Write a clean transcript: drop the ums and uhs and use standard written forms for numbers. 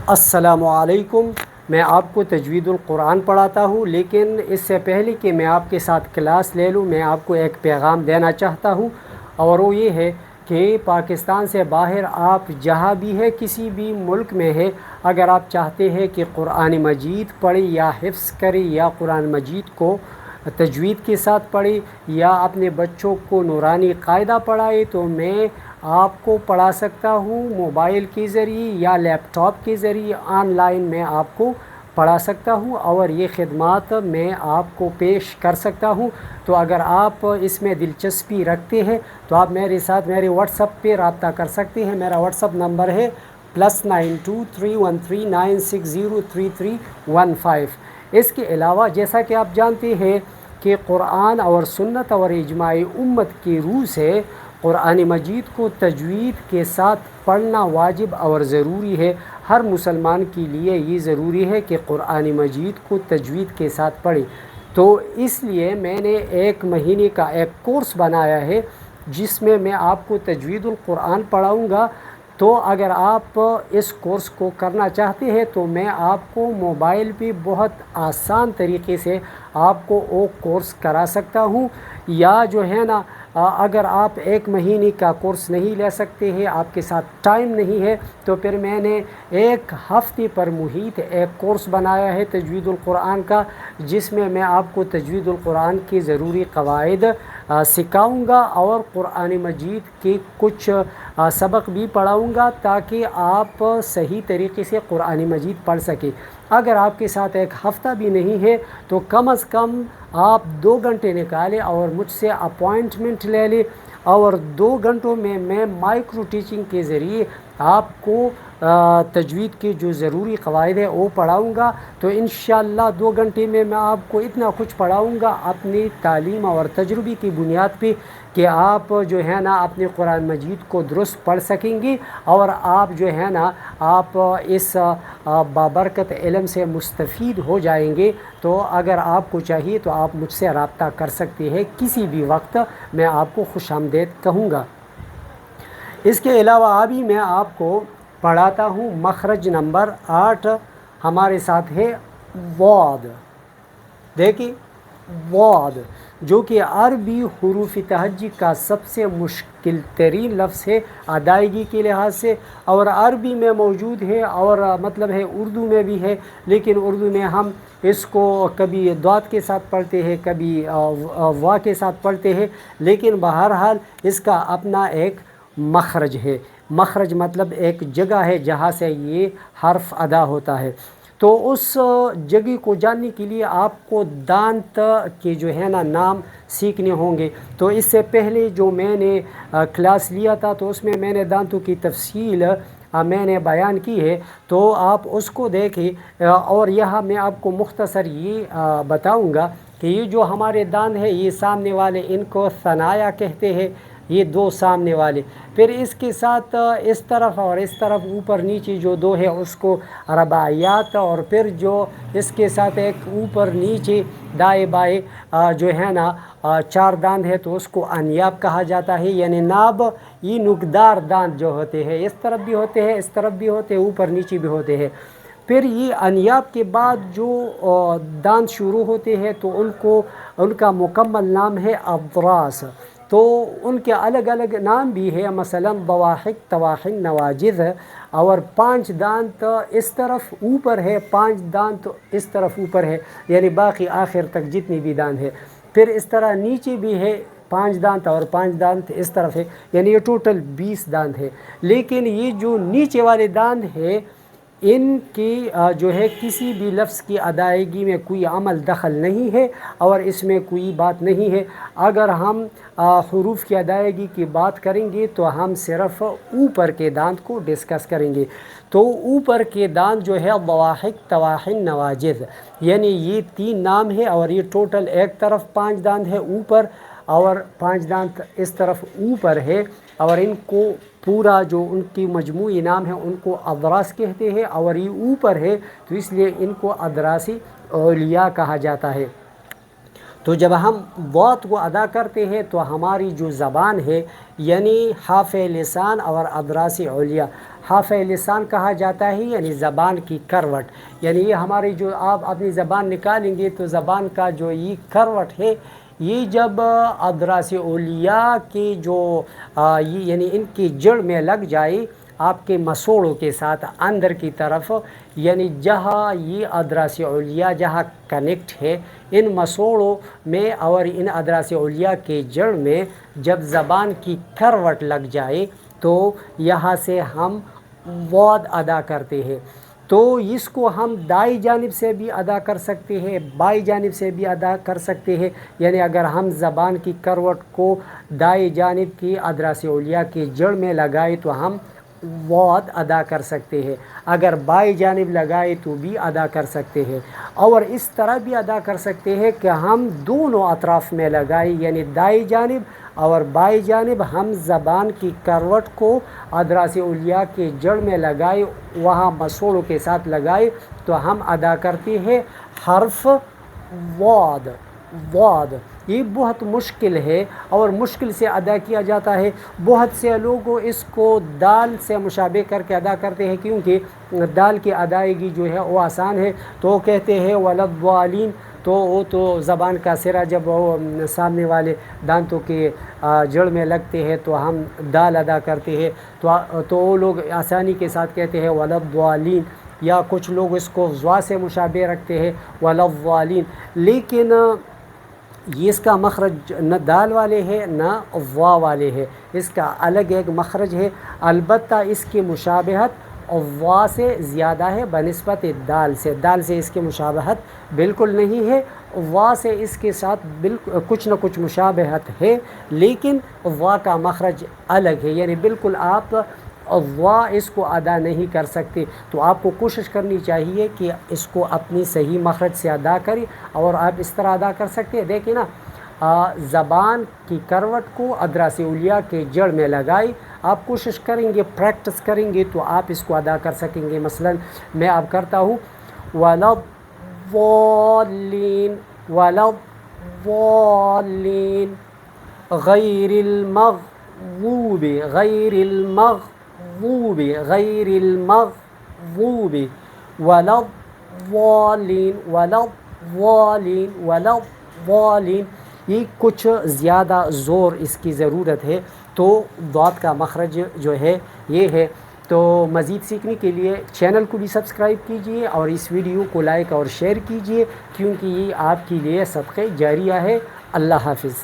السلام علیکم۔ میں آپ کو تجوید القرآن پڑھاتا ہوں، لیکن اس سے پہلے کہ میں آپ کے ساتھ کلاس لے لوں، میں آپ کو ایک پیغام دینا چاہتا ہوں، اور وہ یہ ہے کہ پاکستان سے باہر آپ جہاں بھی ہے، کسی بھی ملک میں ہے، اگر آپ چاہتے ہیں کہ قرآن مجید پڑھیں یا حفظ کریں یا قرآن مجید کو تجوید کے ساتھ پڑھیں یا اپنے بچوں کو نورانی قاعدہ پڑھائے، تو میں آپ کو پڑھا سکتا ہوں موبائل کے ذریعے یا لیپ ٹاپ کے ذریعے۔ آن لائن میں آپ کو پڑھا سکتا ہوں اور یہ خدمات میں آپ کو پیش کر سکتا ہوں۔ تو اگر آپ اس میں دلچسپی رکھتے ہیں تو آپ میرے ساتھ میرے واٹس ایپ پہ رابطہ کر سکتے ہیں۔ میرا واٹس ایپ نمبر ہے +923139603315۔ اس کے علاوہ جیسا کہ آپ جانتے ہیں کہ قرآن اور سنت اور اجماع امت کی روح سے قرآن مجید کو تجوید کے ساتھ پڑھنا واجب اور ضروری ہے۔ ہر مسلمان کے لیے یہ ضروری ہے کہ قرآن مجید کو تجوید کے ساتھ پڑھے۔ تو اس لیے میں نے 1 مہینے کا ایک کورس بنایا ہے جس میں آپ کو تجوید القرآن پڑھاؤں گا۔ تو اگر آپ اس کورس کو کرنا چاہتے ہیں تو میں آپ کو موبائل پہ بہت آسان طریقے سے آپ کو وہ کورس کرا سکتا ہوں، یا جو ہے نا اگر آپ 1 مہینے کا کورس نہیں لے سکتے ہیں، آپ کے ساتھ ٹائم نہیں ہے، تو پھر میں نے 1 ہفتے پر محیط ایک کورس بنایا ہے تجوید القرآن کا، جس میں آپ کو تجوید القرآن کی ضروری قواعد سکھاؤں گا اور قرآن مجید کے کچھ سبق بھی پڑھاؤں گا تاکہ آپ صحیح طریقے سے قرآن مجید پڑھ سکیں۔ اگر آپ کے ساتھ 1 ہفتہ بھی نہیں ہے تو کم از کم آپ 2 گھنٹے نکالیں اور مجھ سے اپوائنٹمنٹ لے لیں، اور 2 گھنٹوں میں مائکرو ٹیچنگ کے ذریعے آپ کو تجوید کے جو ضروری قواعد ہے وہ پڑھاؤں گا۔ تو انشاءاللہ 2 گھنٹے میں آپ کو اتنا کچھ پڑھاؤں گا اپنی تعلیم اور تجربے کی بنیاد پہ کہ آپ جو ہے نا اپنے قرآن مجید کو درست پڑھ سکیں گے، اور آپ جو ہے نا آپ اس بابرکت علم سے مستفید ہو جائیں گے۔ تو اگر آپ کو چاہیے تو آپ مجھ سے رابطہ کر سکتے ہیں کسی بھی وقت، میں آپ کو خوش آمدید کہوں گا۔ اس کے علاوہ ابھی میں آپ کو پڑھاتا ہوں مخرج نمبر 8، ہمارے ساتھ ہے واد۔ دیکھیں واد، جو کہ عربی حروف تہجی کا سب سے مشکل ترین لفظ ہے ادائیگی کے لحاظ سے، اور عربی میں موجود ہے اور مطلب ہے اردو میں بھی ہے، لیکن اردو میں ہم اس کو کبھی ضاد کے ساتھ پڑھتے ہیں، کبھی وا کے ساتھ پڑھتے ہیں، لیکن بہرحال اس کا اپنا ایک مخرج ہے۔ مخرج مطلب ایک جگہ ہے جہاں سے یہ حرف ادا ہوتا ہے۔ تو اس جگہ کو جاننے کے لیے آپ کو دانت کے جو ہے نا نام سیکھنے ہوں گے۔ تو اس سے پہلے جو میں نے کلاس لیا تھا تو اس میں نے دانتوں کی تفصیل میں نے بیان کی ہے، تو آپ اس کو دیکھیں، اور یہاں میں آپ کو مختصر یہ بتاؤں گا کہ یہ جو ہمارے دانت ہیں، یہ سامنے والے ان کو ثنایا کہتے ہیں، یہ 2 سامنے والے، پھر اس کے ساتھ اس طرف اور اس طرف اوپر نیچے جو 2 ہے اس کو رباعیات، اور پھر جو اس کے ساتھ ایک اوپر نیچے دائیں بائیں جو ہے نا 4 دانت ہے تو اس کو انیاب کہا جاتا ہے، یعنی ناب، یہ نوکدار دانت جو ہوتے ہیں، اس طرف بھی ہوتے ہیں، اس طرف بھی ہوتے ہیں، اوپر نیچے بھی ہوتے ہیں۔ پھر یہ انیاب کے بعد جو دانت شروع ہوتے ہیں تو ان کا مکمل نام ہے اضراس۔ تو ان کے الگ الگ نام بھی ہے، مثلا ضواحک، طواحن، نواجذ، اور 5 دانت اس طرف اوپر ہے، 5 دانت اس طرف اوپر ہے، یعنی باقی آخر تک جتنی بھی دانت ہے۔ پھر اس طرح نیچے بھی ہے 5 دانت اور 5 دانت اس طرف ہے، یعنی یہ ٹوٹل 20 دانت ہے۔ لیکن یہ جو نیچے والے دانت ہے، ان کی جو ہے کسی بھی لفظ کی ادائیگی میں کوئی عمل دخل نہیں ہے اور اس میں کوئی بات نہیں ہے۔ اگر ہم حروف کی ادائیگی کی بات کریں گے تو ہم صرف اوپر کے دانت کو ڈسکس کریں گے۔ تو اوپر کے دانت جو ہے ضواحک، طواحن، نواجذ، یعنی یہ 3 نام ہے، اور یہ ٹوٹل ایک طرف 5 دانت ہے اوپر اور 5 دانت اس طرف اوپر ہے، اور ان کو پورا جو ان کی مجموعی نام ہے ان کو اضراس کہتے ہیں، اور یہ اوپر ہے تو اس لیے ان کو اضراسی اولیاء کہا جاتا ہے۔ تو جب ہم وات کو ادا کرتے ہیں تو ہماری جو زبان ہے یعنی حافظ لسان اور ادراس علیا، حافظ لسان کہا جاتا ہے یعنی زبان کی کروٹ، یعنی یہ ہماری جو آپ اپنی زبان نکالیں گے تو زبان کا جو یہ کروٹ ہے یہ جب ادراس علیا کی جو یعنی ان کی جڑ میں لگ جائے آپ کے مسوڑوں کے ساتھ اندر کی طرف، یعنی جہاں یہ ادراس علیا جہاں کنیکٹ ہے ان مسوڑوں میں اور ان ادراس علیا کے جڑ میں جب زبان کی کروٹ لگ جائے تو یہاں سے ہم واد ادا کرتے ہیں۔ تو اس کو ہم دائیں جانب سے بھی ادا کر سکتے ہیں، بائیں جانب سے بھی ادا کر سکتے ہیں، یعنی اگر ہم زبان کی کروٹ کو دائیں جانب کی ادراس علیا کی جڑ میں لگائے تو ہم واد ادا کر سکتے ہیں، اگر بائیں جانب لگائے تو بھی ادا کر سکتے ہیں، اور اس طرح بھی ادا کر سکتے ہیں کہ ہم دونوں اطراف میں لگائے یعنی دائیں جانب اور بائیں جانب ہم زبان کی کروٹ کو ادراس علیا کے جڑ میں لگائے، وہاں مسوڑوں کے ساتھ لگائے تو ہم ادا کرتے ہیں حرف واد۔ واد یہ بہت مشکل ہے اور مشکل سے ادا کیا جاتا ہے، بہت سے لوگ اس کو دال سے مشابہ کر کے ادا کرتے ہیں، کیونکہ دال کی ادائیگی جو ہے وہ آسان ہے، تو وہ کہتے ہیں ولضالین، تو وہ تو زبان کا سرا جب وہ سامنے والے دانتوں کے جڑ میں لگتے ہیں تو ہم دال ادا کرتے ہیں، تو وہ لوگ آسانی کے ساتھ کہتے ہیں ولضالین، یا کچھ لوگ اس کو ضا سے مشابہ رکھتے ہیں ولضالین، لیکن یہ اس کا مخرج نہ دال والے ہے نہ وا والے ہے، اس کا الگ ایک مخرج ہے، البتہ اس کی مشابہت وا سے زیادہ ہے بنسبت دال سے، دال سے اس کی مشابہت بالکل نہیں ہے، وا سے اس کے ساتھ کچھ نہ کچھ مشابہت ہے، لیکن وا کا مخرج الگ ہے، یعنی بالکل آپ وا اس کو ادا نہیں کر سکتے، تو آپ کو کوشش کرنی چاہیے کہ اس کو اپنی صحیح مخرج سے ادا کریں، اور آپ اس طرح ادا کر سکتے ہیں، دیکھیں نا، زبان کی کروٹ کو ادراس علیا کے جڑ میں لگائی، آپ کوشش کریں گے، پریکٹس کریں گے تو آپ اس کو ادا کر سکیں گے۔ مثلا میں اب کرتا ہوں وَلَضَّالِّينَ وَلَضَّالِّينَ غیر المغضوب غیر المغضوب غیر المغضوب وَلَضَّالِّينَ وَلَضَّالِّينَ وَلَضَّالِّينَ، یہ کچھ زیادہ زور اس کی ضرورت ہے، تو ضاد کا مخرج جو ہے یہ ہے۔ تو مزید سیکھنے کے لیے چینل کو بھی سبسکرائب کیجئے اور اس ویڈیو کو لائک اور شیئر کیجئے، کیونکہ یہ آپ کے لیے صدقہ جاریہ ہے۔ اللہ حافظ۔